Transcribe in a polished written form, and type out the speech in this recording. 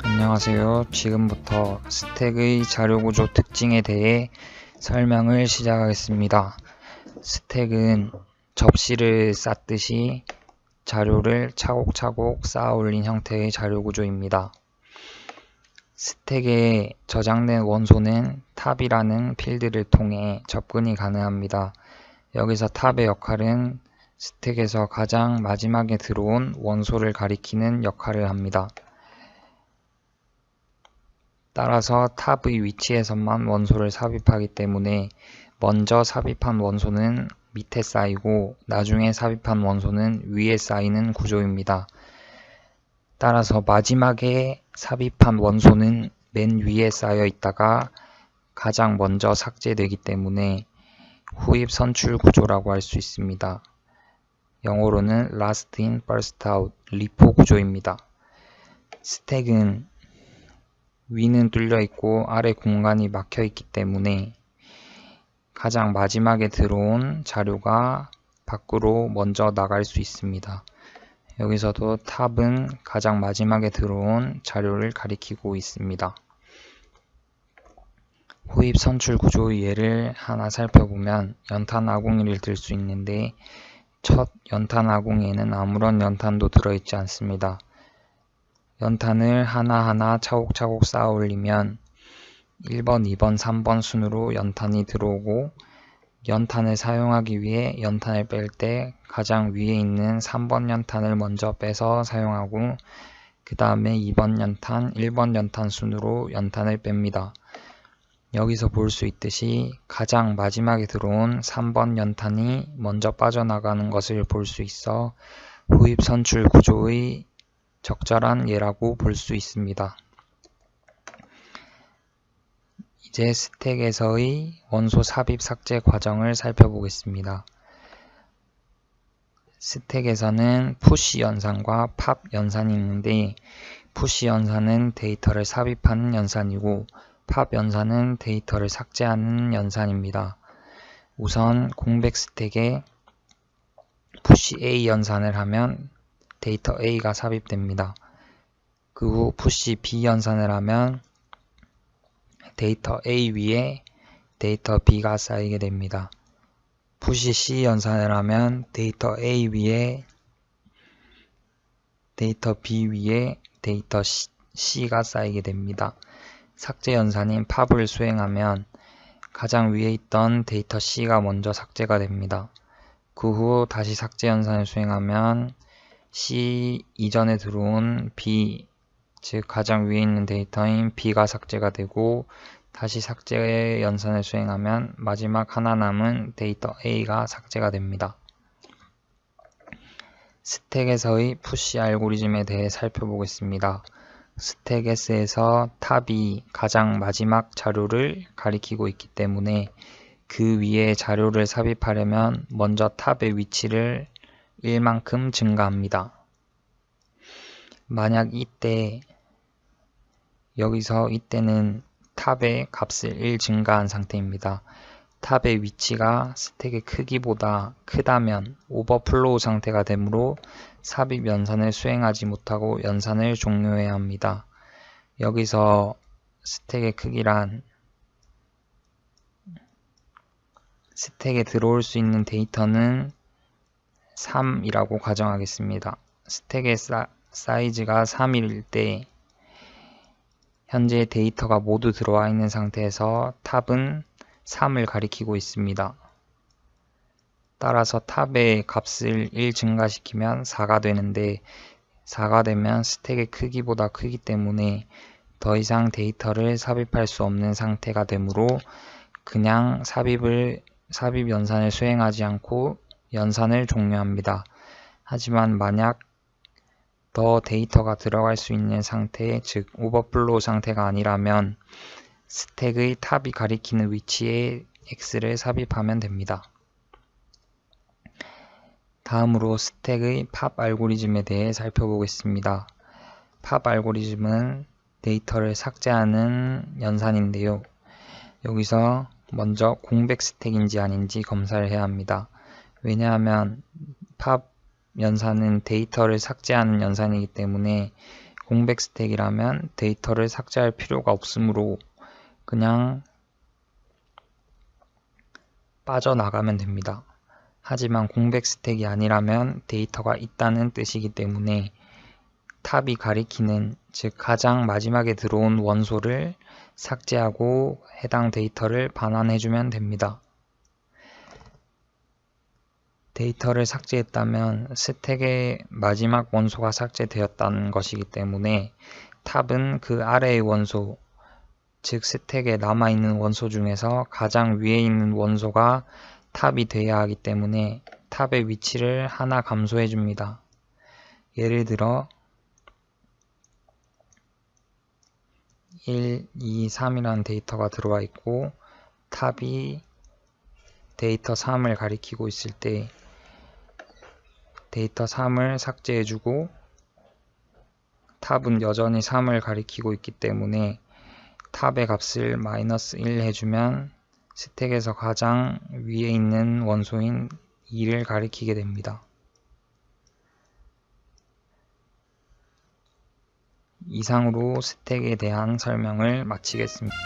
안녕하세요. 지금부터 스택의 자료구조 특징에 대해 설명을 시작하겠습니다. 스택은 접시를 쌓듯이 자료를 차곡차곡 쌓아 올린 형태의 자료구조입니다. 스택에 저장된 원소는 탑이라는 필드를 통해 접근이 가능합니다. 여기서 탑의 역할은 스택에서 가장 마지막에 들어온 원소를 가리키는 역할을 합니다. 따라서 탑의 위치에서만 원소를 삽입하기 때문에 먼저 삽입한 원소는 밑에 쌓이고 나중에 삽입한 원소는 위에 쌓이는 구조입니다. 따라서 마지막에 삽입한 원소는 맨 위에 쌓여 있다가 가장 먼저 삭제되기 때문에 후입 선출 구조라고 할 수 있습니다. 영어로는 last in first out, 리포 구조입니다. 스택은 위는 뚫려 있고 아래 공간이 막혀 있기 때문에 가장 마지막에 들어온 자료가 밖으로 먼저 나갈 수 있습니다. 여기서도 탑은 가장 마지막에 들어온 자료를 가리키고 있습니다. 후입 선출 구조의 예를 하나 살펴보면 연탄 아궁이를 들 수 있는데 첫 연탄 아궁이에는 아무런 연탄도 들어있지 않습니다. 연탄을 하나하나 차곡차곡 쌓아 올리면 1번, 2번, 3번 순으로 연탄이 들어오고 연탄을 사용하기 위해 연탄을 뺄 때 가장 위에 있는 3번 연탄을 먼저 빼서 사용하고 그 다음에 2번 연탄, 1번 연탄 순으로 연탄을 뺍니다. 여기서 볼 수 있듯이 가장 마지막에 들어온 3번 연탄이 먼저 빠져나가는 것을 볼 수 있어 후입 선출 구조의 적절한 예라고 볼 수 있습니다. 이제 스택에서의 원소 삽입 삭제 과정을 살펴보겠습니다. 스택에서는 푸시 연산과 팝 연산이 있는데 푸시 연산은 데이터를 삽입하는 연산이고 팝 연산은 데이터를 삭제하는 연산입니다. 우선 공백 스택에 푸시 A 연산을 하면 데이터 A가 삽입됩니다. 그 후 푸시 B 연산을 하면 데이터 A 위에 데이터 B가 쌓이게 됩니다. 푸시 C 연산을 하면 데이터 A 위에 데이터 B 위에 데이터 C가 쌓이게 됩니다. 삭제 연산인 팝을 수행하면 가장 위에 있던 데이터 C가 먼저 삭제가 됩니다. 그 후 다시 삭제 연산을 수행하면 C 이전에 들어온 B, 즉 가장 위에 있는 데이터인 B가 삭제가 되고 다시 삭제 연산을 수행하면 마지막 하나 남은 데이터 A가 삭제가 됩니다. 스택에서의 푸시 알고리즘에 대해 살펴보겠습니다. 스택 S에서 탑이 가장 마지막 자료를 가리키고 있기 때문에 그 위에 자료를 삽입하려면 먼저 탑의 위치를 1만큼 증가합니다. 만약 이때는 탑의 값을 1 증가한 상태입니다. 탑의 위치가 스택의 크기보다 크다면 오버플로우 상태가 되므로 삽입 연산을 수행하지 못하고 연산을 종료해야 합니다. 여기서 스택의 크기란 스택에 들어올 수 있는 데이터는 3이라고 가정하겠습니다. 스택의 사이즈가 3일 때 현재 데이터가 모두 들어와 있는 상태에서 탑은 3을 가리키고 있습니다. 따라서 탑의 값을 1 증가시키면 4가 되는데 4가 되면 스택의 크기보다 크기 때문에 더 이상 데이터를 삽입할 수 없는 상태가 되므로 그냥 삽입 연산을 수행하지 않고 연산을 종료합니다. 하지만 만약 더 데이터가 들어갈 수 있는 상태, 즉 오버플로우 상태가 아니라면 스택의 탑이 가리키는 위치에 X를 삽입하면 됩니다. 다음으로 스택의 팝 알고리즘에 대해 살펴보겠습니다. 팝 알고리즘은 데이터를 삭제하는 연산인데요. 여기서 먼저 공백 스택인지 아닌지 검사를 해야 합니다. 왜냐하면 팝 연산은 데이터를 삭제하는 연산이기 때문에 공백 스택이라면 데이터를 삭제할 필요가 없으므로 그냥 빠져나가면 됩니다. 하지만 공백 스택이 아니라면 데이터가 있다는 뜻이기 때문에 탑이 가리키는, 즉 가장 마지막에 들어온 원소를 삭제하고 해당 데이터를 반환해주면 됩니다. 데이터를 삭제했다면 스택의 마지막 원소가 삭제되었다는 것이기 때문에 탑은 그 아래의 원소, 즉 스택에 남아있는 원소 중에서 가장 위에 있는 원소가 탑이 돼야 하기 때문에 탑의 위치를 하나 감소해 줍니다. 예를 들어 1, 2, 3이라는 데이터가 들어와 있고 탑이 데이터 3을 가리키고 있을 때 데이터 3을 삭제해주고 탑은 여전히 3을 가리키고 있기 때문에 탑의 값을 -1 해주면 스택에서 가장 위에 있는 원소인 2를 가리키게 됩니다. 이상으로 스택에 대한 설명을 마치겠습니다.